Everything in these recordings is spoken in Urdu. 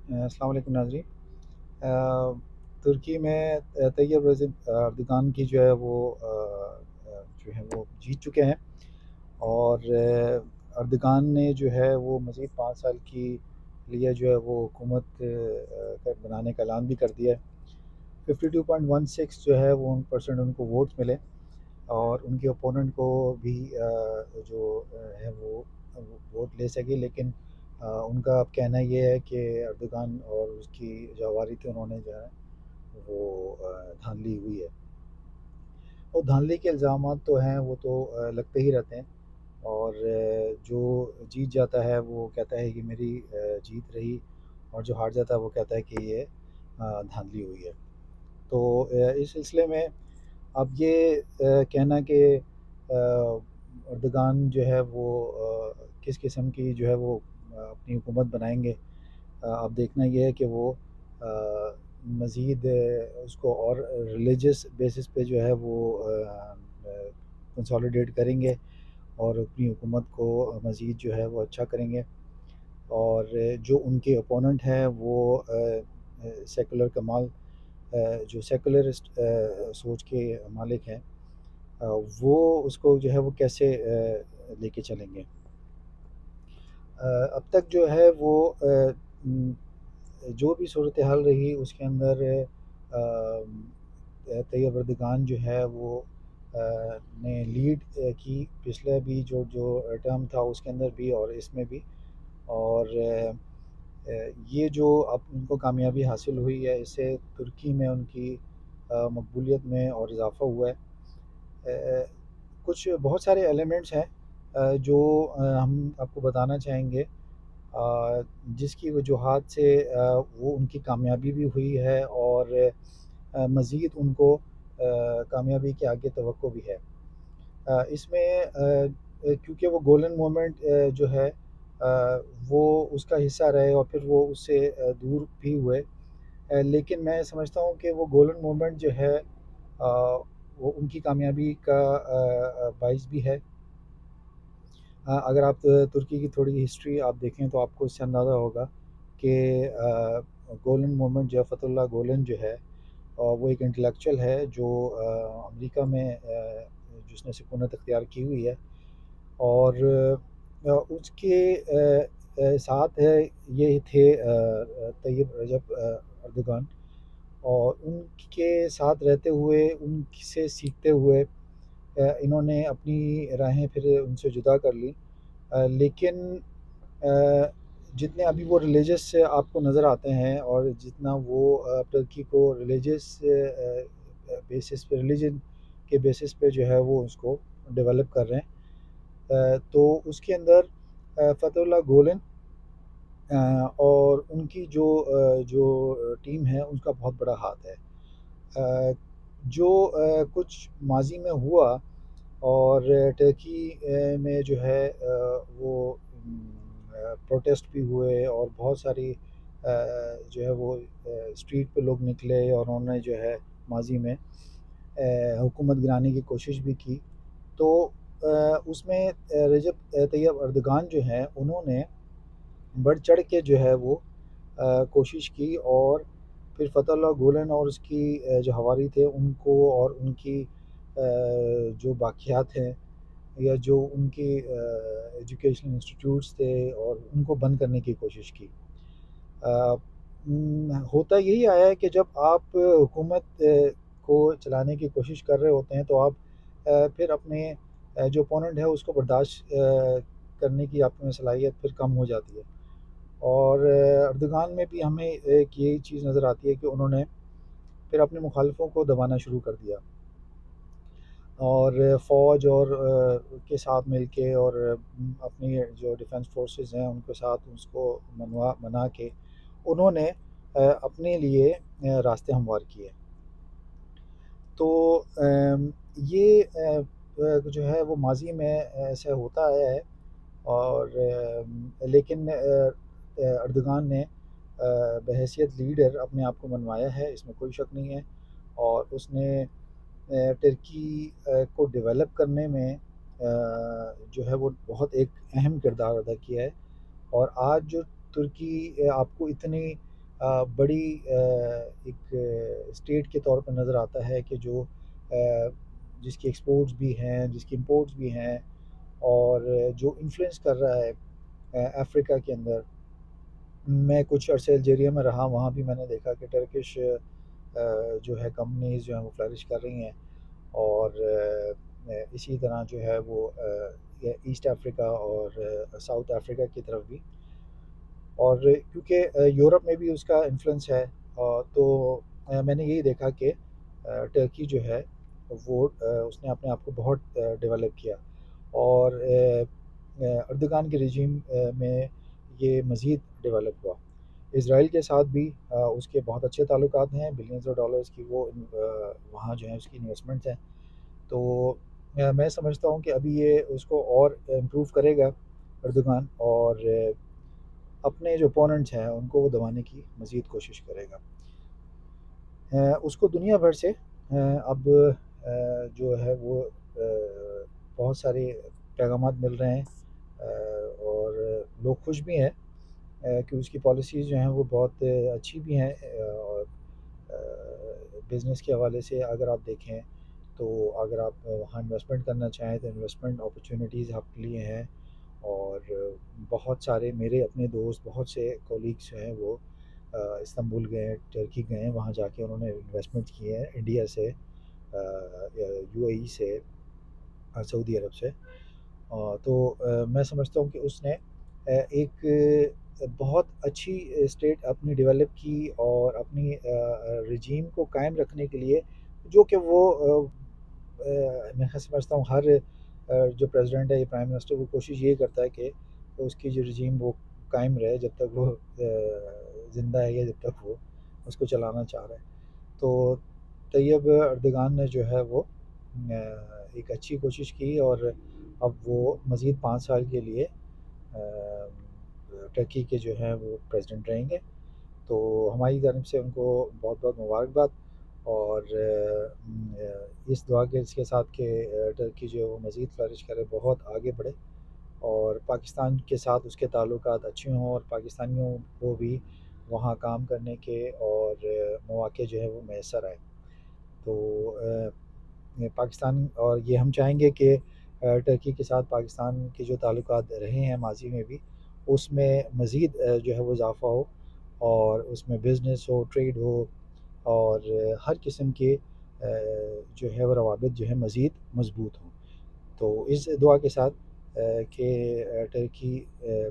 السلام علیکم ناظرین۔ ترکی میں طیب رزق اردگان کی جو ہے وہ جو ہے وہ جیت چکے ہیں، اور اردگان نے جو ہے وہ مزید 5 سال کی لیے جو ہے وہ حکومت بنانے کا اعلان بھی کر دیا ہے۔ 52.16 جو ہے وہ % ان کو ووٹس ملے، اور ان کے اپوننٹ کو بھی جو ہے وہ ووٹ لے سکے، لیکن ان کا اب کہنا یہ ہے کہ اردگان اور اس کی جو ہواری تھی انہوں نے جو ہے وہ دھاندلی ہوئی ہے۔ اور دھاندلی کے الزامات تو ہیں، وہ تو لگتے ہی رہتے ہیں، اور جو جیت جاتا ہے وہ کہتا ہے کہ میری جیت رہی، اور جو ہار جاتا ہے وہ کہتا ہے کہ یہ دھاندلی ہوئی ہے۔ تو اس سلسلے میں اب یہ کہنا کہ اردگان جو ہے وہ کس قسم کی جو ہے وہ اپنی حکومت بنائیں گے، اب دیکھنا یہ ہے کہ وہ مزید اس کو اور ریلیجس بیسس پہ جو ہے وہ کنسالیڈیٹ کریں گے، اور اپنی حکومت کو مزید جو ہے وہ اچھا کریں گے، اور جو ان کے اپوننٹ ہیں وہ سیکولر کمال جو سیکولرسٹ سوچ کے مالک ہیں، وہ اس کو جو ہے وہ کیسے لے کے چلیں گے۔ اب تک جو ہے وہ جو بھی صورتحال رہی اس کے اندر طیب اردگان جو ہے وہ نے لیڈ کی، پچھلے بھی جو ٹرم تھا اس کے اندر بھی اور اس میں بھی، اور یہ جو اب ان کو کامیابی حاصل ہوئی ہے، اس سے ترکی میں ان کی مقبولیت میں اور اضافہ ہوا ہے۔ کچھ بہت سارے ایلیمنٹس ہیں جو ہم آپ کو بتانا چاہیں گے، جس کی وجوہات سے وہ ان کی کامیابی بھی ہوئی ہے، اور مزید ان کو کامیابی کے آگے توقع بھی ہے۔ اس میں کیونکہ وہ گولڈن مومنٹ جو ہے وہ اس کا حصہ رہے، اور پھر وہ اس سے دور بھی ہوئے، لیکن میں سمجھتا ہوں کہ وہ گولڈن مومنٹ جو ہے وہ ان کی کامیابی کا باعث بھی ہے۔ اگر آپ ترکی کی تھوڑی ہسٹری آپ دیکھیں تو آپ کو اس سے اندازہ ہوگا کہ گولن مومنٹ جو ہے، فتح اللہ گولن جو ہے، وہ ایک انٹلیکچوئل ہے جو امریکہ میں جس نے سکونت اختیار کی ہوئی ہے، اور اس کے ساتھ ہے یہ تھے طیب رجب اردگان، اور ان کے ساتھ رہتے ہوئے، ان سے سیکھتے ہوئے انہوں نے اپنی راہیں پھر ان سے جدا کر لی، لیکن جتنے ابھی وہ ریلیجس سے آپ کو نظر آتے ہیں، اور جتنا وہ ترکی کو ریلیجس بیسس پہ، ریلیجن کے بیسس پہ جو ہے وہ اس کو ڈیولپ کر رہے ہیں، تو اس کے اندر فتح اللہ گولن اور ان کی جو ٹیم ہے اس کا بہت بڑا ہاتھ ہے۔ جو کچھ ماضی میں ہوا، اور ٹرکی میں جو ہے وہ پروٹیسٹ بھی ہوئے، اور بہت ساری جو ہے وہ اسٹریٹ پہ لوگ نکلے، اور انہوں نے جو ہے ماضی میں حکومت گرانے کی کوشش بھی کی، تو اس میں رجب طیب اردگان جو ہیں انہوں نے بڑھ چڑھ کے جو ہے وہ کوشش کی، اور پھر فتح اللہ گولن اور اس کی جو ہواری تھے ان کو، اور ان کی جو باقیات ہیں، یا جو ان کی ایجوکیشنل انسٹیٹیوٹس تھے، اور ان کو بند کرنے کی کوشش کی۔ ہوتا یہی آیا ہے کہ جب آپ حکومت کو چلانے کی کوشش کر رہے ہوتے ہیں تو آپ پھر اپنے جو اپوننٹ ہے اس کو برداشت کرنے کی آپ میں صلاحیت پھر کم ہو جاتی ہے، اور اردگان میں بھی ہمیں ایک یہی چیز نظر آتی ہے کہ انہوں نے پھر اپنے مخالفوں کو دبانا شروع کر دیا، اور فوج اور کے ساتھ مل کے، اور اپنی جو ڈیفنس فورسز ہیں ان کے ساتھ اس کو منا کے انہوں نے اپنے لیے راستے ہموار کیے۔ تو یہ جو ہے وہ ماضی میں ایسے ہوتا آیا ہے، اور لیکن اردگان نے بحیثیت لیڈر اپنے آپ کو منوایا ہے، اس میں کوئی شک نہیں ہے، اور اس نے ترکی کو ڈیولپ کرنے میں جو ہے وہ بہت ایک اہم کردار ادا کیا ہے، اور آج جو ترکی آپ کو اتنی بڑی ایک اسٹیٹ کے طور پر نظر آتا ہے کہ جو آ، جس کی ایکسپورٹس بھی ہیں، جس کی امپورٹس بھی ہیں، اور جو انفلوئنس کر رہا ہے افریقہ کے اندر۔ میں کچھ عرصے الجیریا میں رہا، وہاں بھی میں نے دیکھا کہ ٹرکش جو ہے کمپنیز جو ہیں وہ فلرش کر رہی ہیں، اور اسی طرح جو ہے وہ ایسٹ افریقہ اور ساؤتھ افریقہ کی طرف بھی، اور کیونکہ یورپ میں بھی اس کا انفلوئنس ہے، تو میں نے یہی دیکھا کہ ٹرکی جو ہے وہ اس نے اپنے آپ کو بہت ڈیولپ کیا، اور اردگان کے رجیم میں یہ مزید ڈیولپ ہوا۔ اسرائیل کے ساتھ بھی اس کے بہت اچھے تعلقات ہیں، بلینز آف ڈالرز کی وہ وہاں جو ہے اس کی انویسٹمنٹس ہیں، تو میں سمجھتا ہوں کہ ابھی یہ اس کو اور امپروو کرے گا اردگان، اور اپنے جو اپوننٹس ہیں ان کو وہ دبانے کی مزید کوشش کرے گا۔ اس کو دنیا بھر سے اب جو ہے وہ بہت سارے پیغامات مل رہے ہیں، اور لوگ خوش بھی ہیں کہ اس کی پالیسیز جو ہیں وہ بہت اچھی بھی ہیں، اور بزنس کے حوالے سے اگر آپ دیکھیں تو اگر آپ وہاں انویسٹمنٹ کرنا چاہیں تو انویسٹمنٹ اپرچونیٹیز آپ کے لیے ہیں، اور بہت سارے میرے اپنے دوست، بہت سے کولیگس جو ہیں وہ استنبول گئے ہیں، ٹرکی گئے ہیں، وہاں جا کے انہوں نے انویسٹمنٹ کیے ہیں انڈیا سے، یو اے ای سے، سعودی عرب سے۔ تو میں سمجھتا ہوں کہ اس نے ایک بہت اچھی اسٹیٹ اپنی ڈیولپ کی، اور اپنی رجیم کو قائم رکھنے کے لیے، جو کہ وہ میں سمجھتا ہوں ہر جو پریزیڈنٹ ہے یا پرائم منسٹر وہ کوشش یہ کرتا ہے کہ اس کی جو رجیم وہ قائم رہے جب تک وہ زندہ ہے، یا جب تک وہ اس کو چلانا چاہ رہا ہے۔ تو طیب اردگان نے جو ہے وہ ایک اچھی کوشش کی، اور اب وہ مزید 5 سال کے لیے ٹرکی کے جو ہیں وہ پریزیڈنٹ رہیں گے، تو ہماری جانب سے ان کو بہت بہت مبارکباد، اور اس دعا کے اس کے ساتھ کہ ٹرکی جو ہے وہ مزید فلرش کرے، بہت آگے بڑھے، اور پاکستان کے ساتھ اس کے تعلقات اچھے ہوں، اور پاکستانیوں کو بھی وہاں کام کرنے کے اور مواقع جو ہے وہ میسر آئے۔ تو پاکستان، اور یہ ہم چاہیں گے کہ ٹرکی کے ساتھ پاکستان کے جو تعلقات رہے ہیں ماضی میں بھی، اس میں مزید جو ہے وہ اضافہ ہو، اور اس میں بزنس ہو، ٹریڈ ہو، اور ہر قسم کے جو ہے وہ روابط جو ہے مزید مضبوط ہوں۔ تو اس دعا کے ساتھ کہ ٹرکی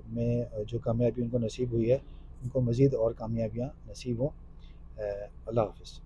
میں جو کامیابی ان کو نصیب ہوئی ہے، ان کو مزید اور کامیابیاں نصیب ہوں۔ اللہ حافظ۔